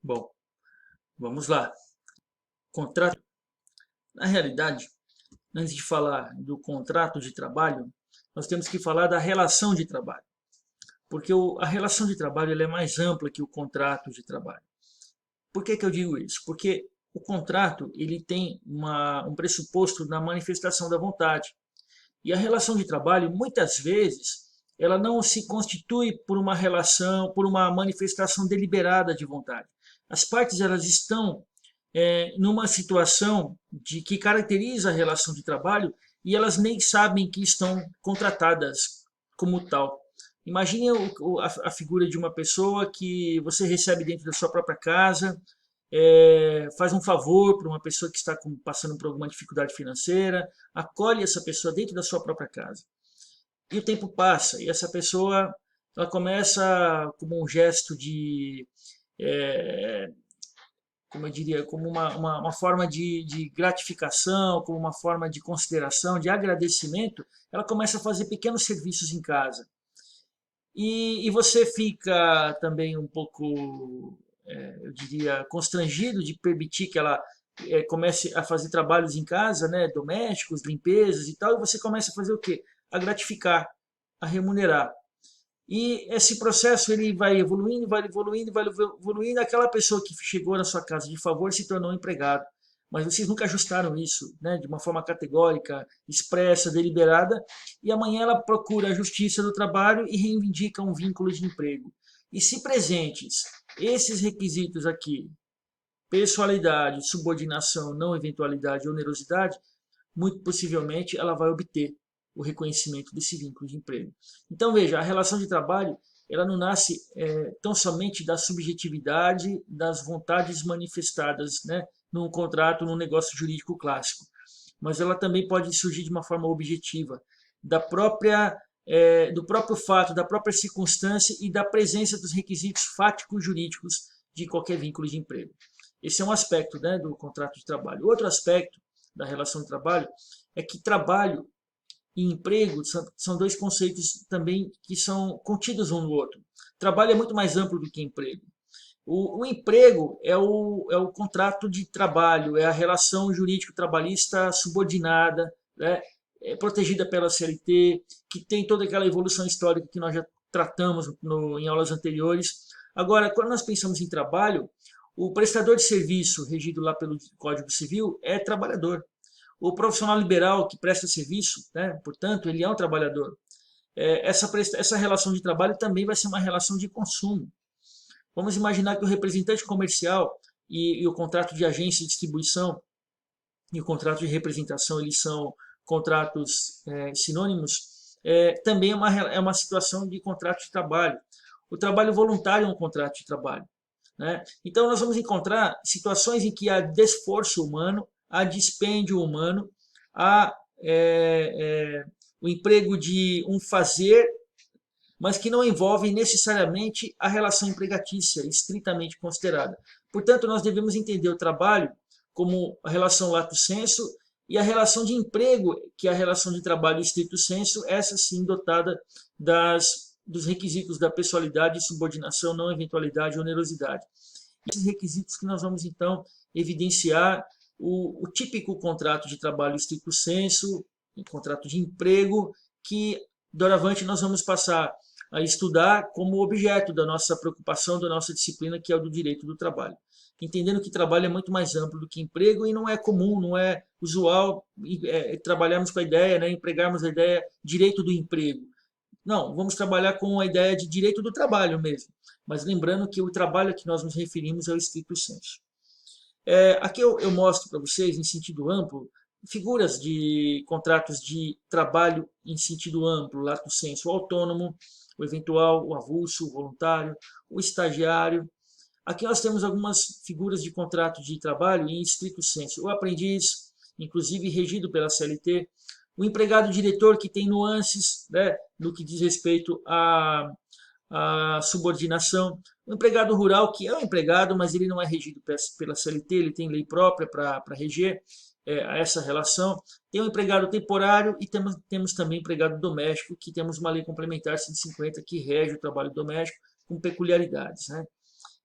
Bom, vamos lá. Contrato. Na realidade, antes de falar do contrato de trabalho, nós temos que falar da relação de trabalho. Porque a relação de trabalho ela é mais ampla que o contrato de trabalho. Por que eu digo isso? Porque o contrato ele tem um pressuposto na manifestação da vontade. E a relação de trabalho, muitas vezes, ela não se constitui por uma relação, por uma manifestação deliberada de vontade. As partes elas estão numa situação de que caracteriza a relação de trabalho e elas nem sabem que estão contratadas como tal. Imagine a figura de uma pessoa que você recebe dentro da sua própria casa, faz um favor para uma pessoa que está passando por alguma dificuldade financeira, acolhe essa pessoa dentro da sua própria casa. E o tempo passa e essa pessoa ela começa como um gesto de, é, como eu diria, como uma forma de gratificação, como uma forma de consideração, de agradecimento, ela começa a fazer pequenos serviços em casa. E você fica também um pouco, eu diria, constrangido de permitir que ela comece a fazer trabalhos em casa, né, domésticos, limpezas e tal, e você começa a fazer o quê? A gratificar, a remunerar. E esse processo ele vai evoluindo, vai evoluindo, vai evoluindo. Aquela pessoa que chegou na sua casa de favor se tornou um empregado. Mas vocês nunca ajustaram isso, né, de uma forma categórica, expressa, deliberada, e amanhã ela procura a justiça do trabalho e reivindica um vínculo de emprego. E se presentes esses requisitos aqui, pessoalidade, subordinação, não eventualidade, onerosidade, muito possivelmente ela vai obter o reconhecimento desse vínculo de emprego. Então veja, a relação de trabalho ela não nasce tão somente da subjetividade das vontades manifestadas, né, num contrato, num negócio jurídico clássico, mas ela também pode surgir de uma forma objetiva, do próprio fato, da própria circunstância e da presença dos requisitos fáticos jurídicos de qualquer vínculo de emprego. Esse é um aspecto, né, do contrato de trabalho. Outro aspecto da relação de trabalho é que trabalho e emprego são dois conceitos também que são contidos um no outro. Trabalho é muito mais amplo do que emprego. O emprego é o contrato de trabalho, é a relação jurídico-trabalhista subordinada, né, protegida pela CLT, que tem toda aquela evolução histórica que nós já tratamos em aulas anteriores. Agora, quando nós pensamos em trabalho, o prestador de serviço regido lá pelo Código Civil é trabalhador. O profissional liberal que presta serviço, né, portanto, ele é um trabalhador. Essa relação de trabalho também vai ser uma relação de consumo. Vamos imaginar que o representante comercial e o contrato de agência de distribuição e o contrato de representação, eles são contratos sinônimos, também é uma situação de contrato de trabalho. O trabalho voluntário é um contrato de trabalho. Né? Então, nós vamos encontrar situações em que há desforço humano, há dispêndio humano, há o emprego de um fazer, mas que não envolve necessariamente a relação empregatícia, estritamente considerada. Portanto, nós devemos entender o trabalho como a relação lato sensu e a relação de emprego, que é a relação de trabalho estrito sensu, essa sim dotada dos requisitos da pessoalidade, subordinação, não eventualidade e onerosidade. Esses requisitos que nós vamos, então, evidenciar o típico contrato de trabalho estrito sensu, um contrato de emprego, que, doravante, nós vamos passar a estudar como objeto da nossa preocupação, da nossa disciplina, que é o do direito do trabalho. Entendendo que trabalho é muito mais amplo do que emprego e não é comum, não é usual trabalharmos com a ideia, né, empregarmos a ideia direito do emprego. Não, vamos trabalhar com a ideia de direito do trabalho mesmo. Mas lembrando que o trabalho a que nós nos referimos é o stricto sensu. Aqui eu mostro para vocês, em sentido amplo, figuras de contratos de trabalho em sentido amplo, lato sensu, o autônomo, o eventual, o avulso, o voluntário, o estagiário. Aqui nós temos algumas figuras de contrato de trabalho em stricto sensu. O aprendiz, inclusive regido pela CLT, o empregado diretor, que tem nuances, né, no que diz respeito à subordinação. O empregado rural, que é um empregado, mas ele não é regido pela CLT, ele tem lei própria para reger essa relação. Tem o empregado temporário e temos também o empregado doméstico, que temos uma lei complementar 150 que rege o trabalho doméstico com peculiaridades. Né?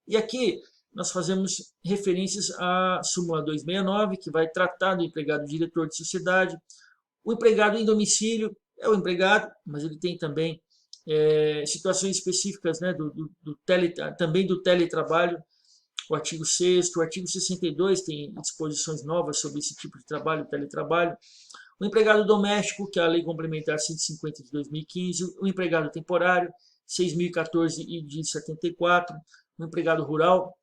E aqui nós fazemos referências à súmula 269, que vai tratar do empregado diretor de sociedade. O empregado em domicílio é o empregado, mas ele tem também situações específicas, né, também do teletrabalho, o artigo 6º, o artigo 62 tem disposições novas sobre esse tipo de trabalho, teletrabalho. O empregado doméstico, que é a Lei Complementar 150 de 2015, o empregado temporário, 6.014 e de 74, o empregado rural,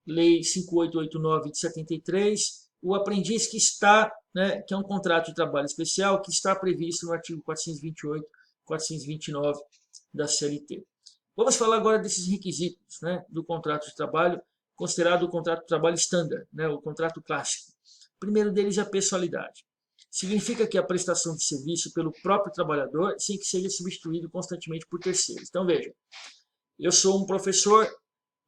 Lei 5889 de 73, o aprendiz que está, né, que é um contrato de trabalho especial, que está previsto no artigo 428, 429 da CLT. Vamos falar agora desses requisitos, né, do contrato de trabalho, considerado o contrato de trabalho standard, né, o contrato clássico. O primeiro deles é a pessoalidade. Significa que a prestação de serviço pelo próprio trabalhador sem que seja substituído constantemente por terceiros. Então, veja, eu sou um professor,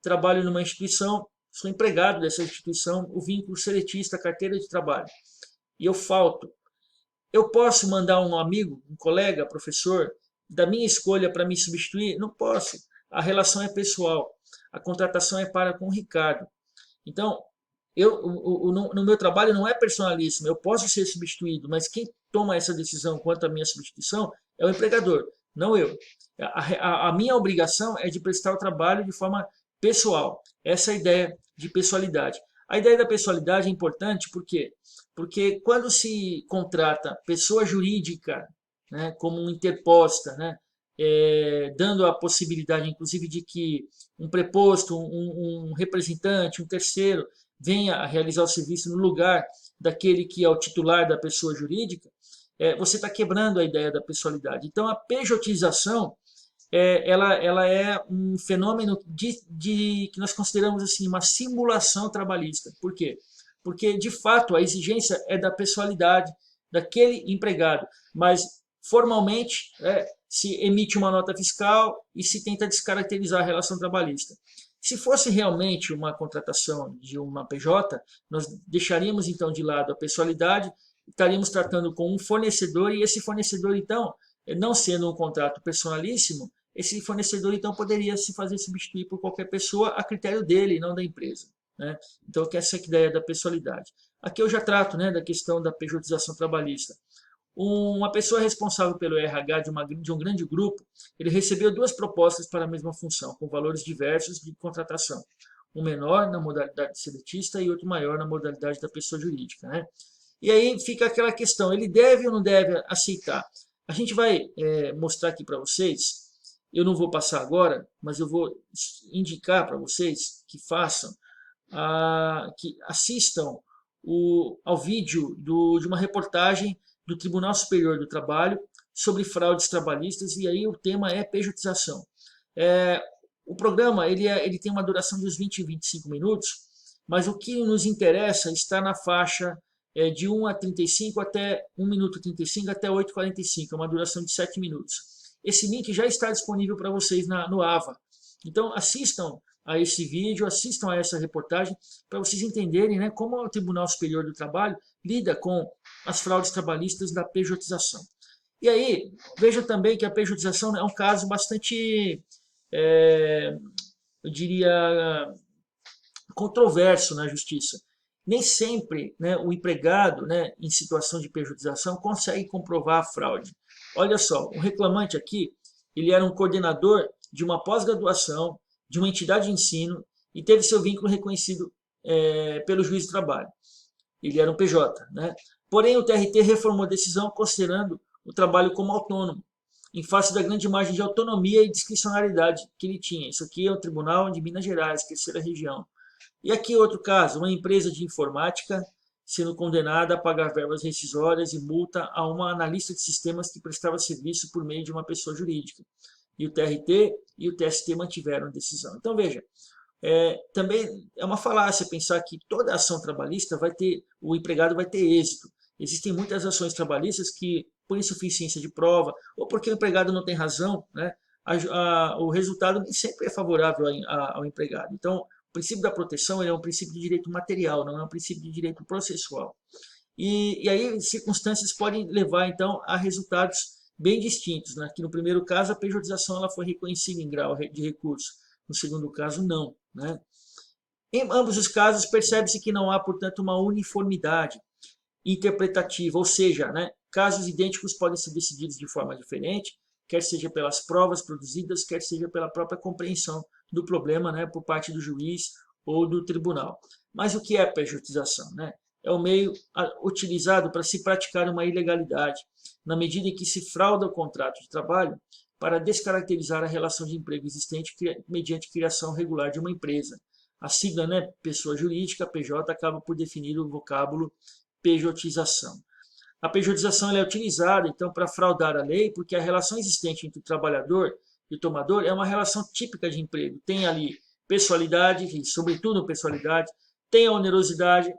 trabalho numa instituição, sou empregado dessa instituição, o vínculo seletista, carteira de trabalho, e eu falto. Eu posso mandar um amigo, um colega, professor, da minha escolha para me substituir? Não posso. A relação é pessoal. A contratação é para com o Ricardo. Então, no meu trabalho não é personalíssimo, eu posso ser substituído, mas quem toma essa decisão quanto à minha substituição é o empregador, não eu. A minha obrigação é de prestar o trabalho de forma pessoal. Essa é a ideia de pessoalidade. A ideia da pessoalidade é importante porque quando se contrata pessoa jurídica, né, como interposta, né, dando a possibilidade, inclusive, de que um preposto, um representante, um terceiro, venha a realizar o serviço no lugar daquele que é o titular da pessoa jurídica, você está quebrando a ideia da pessoalidade. Então, a pejotização ela é um fenômeno que nós consideramos assim uma simulação trabalhista. Por quê? Porque, de fato, a exigência é da pessoalidade daquele empregado, mas formalmente se emite uma nota fiscal e se tenta descaracterizar a relação trabalhista. Se fosse realmente uma contratação de uma PJ, nós deixaríamos então de lado a pessoalidade, estaríamos tratando com um fornecedor e esse fornecedor então, não sendo um contrato personalíssimo, esse fornecedor então poderia se fazer substituir por qualquer pessoa a critério dele, não da empresa, né? Então, essa é a ideia da pessoalidade. Aqui eu já trato, né, da questão da pejotização trabalhista. Uma pessoa responsável pelo RH de um grande grupo, ele recebeu 2 propostas para a mesma função, com valores diversos de contratação. Um menor na modalidade seletista e outro maior na modalidade da pessoa jurídica, né? E aí fica aquela questão, ele deve ou não deve aceitar? A gente vai mostrar aqui para vocês, eu não vou passar agora, mas eu vou indicar para vocês que façam, que assistam ao vídeo de uma reportagem do Tribunal Superior do Trabalho sobre fraudes trabalhistas, e aí o tema é pejotização. O programa ele tem uma duração de uns 20 a 25 minutos, mas o que nos interessa está na faixa de 1 a 35 até 1 minuto e 35 até 8h45, é uma duração de 7 minutos. Esse link já está disponível para vocês no AVA. Então assistam a esse vídeo, assistam a essa reportagem, para vocês entenderem, né, como o Tribunal Superior do Trabalho lida com as fraudes trabalhistas da pejotização. E aí, veja também que a pejotização é um caso bastante, eu diria, controverso na justiça. Nem sempre, né, o empregado, né, em situação de pejotização consegue comprovar a fraude. Olha só, o reclamante aqui, ele era um coordenador de uma pós-graduação, de uma entidade de ensino e teve seu vínculo reconhecido pelo juiz do trabalho. Ele era um PJ, né? Porém, o TRT reformou a decisão considerando o trabalho como autônomo, em face da grande margem de autonomia e discricionariedade que ele tinha. Isso aqui é o Tribunal de Minas Gerais, terceira região. E aqui outro caso, uma empresa de informática sendo condenada a pagar verbas rescisórias e multa a uma analista de sistemas que prestava serviço por meio de uma pessoa jurídica. E o TRT e o TST mantiveram a decisão. Então, veja, também é uma falácia pensar que toda ação trabalhista o empregado vai ter êxito. Existem muitas ações trabalhistas que, por insuficiência de prova, ou porque o empregado não tem razão, né, o resultado nem sempre é favorável ao empregado. Então, o princípio da proteção é um princípio de direito material, não é um princípio de direito processual. E aí circunstâncias podem levar, então, a resultados bem distintos, né? Que no primeiro caso a pejotização ela foi reconhecida em grau de recurso, no segundo caso não, né? Em ambos os casos, percebe-se que não há, portanto, uma uniformidade interpretativa, ou seja, né, casos idênticos podem ser decididos de forma diferente, quer seja pelas provas produzidas, quer seja pela própria compreensão do problema, né, por parte do juiz ou do tribunal. Mas o que é pejotização? Né? É o meio utilizado para se praticar uma ilegalidade, na medida em que se frauda o contrato de trabalho para descaracterizar a relação de emprego existente mediante criação regular de uma empresa. A sigla, né, pessoa jurídica, PJ, acaba por definir o vocábulo pejotização. A pejotização é utilizada, então, para fraudar a lei, porque a relação existente entre o trabalhador e o tomador é uma relação típica de emprego. Tem ali pessoalidade, e sobretudo pessoalidade, tem a onerosidade,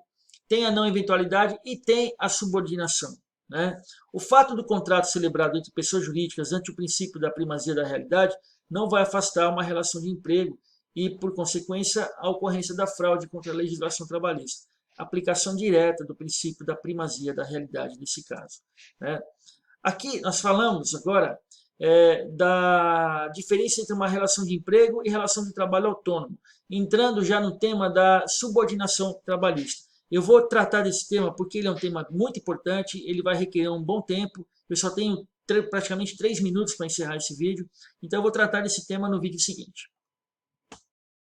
tem a não eventualidade e tem a subordinação. Né? O fato do contrato celebrado entre pessoas jurídicas ante o princípio da primazia da realidade não vai afastar uma relação de emprego e, por consequência, a ocorrência da fraude contra a legislação trabalhista. Aplicação direta do princípio da primazia da realidade nesse caso. Né? Aqui nós falamos agora da diferença entre uma relação de emprego e relação de trabalho autônomo, entrando já no tema da subordinação trabalhista. Eu vou tratar desse tema porque ele é um tema muito importante, ele vai requerer um bom tempo, eu só tenho praticamente 3 minutos para encerrar esse vídeo, então eu vou tratar desse tema no vídeo seguinte.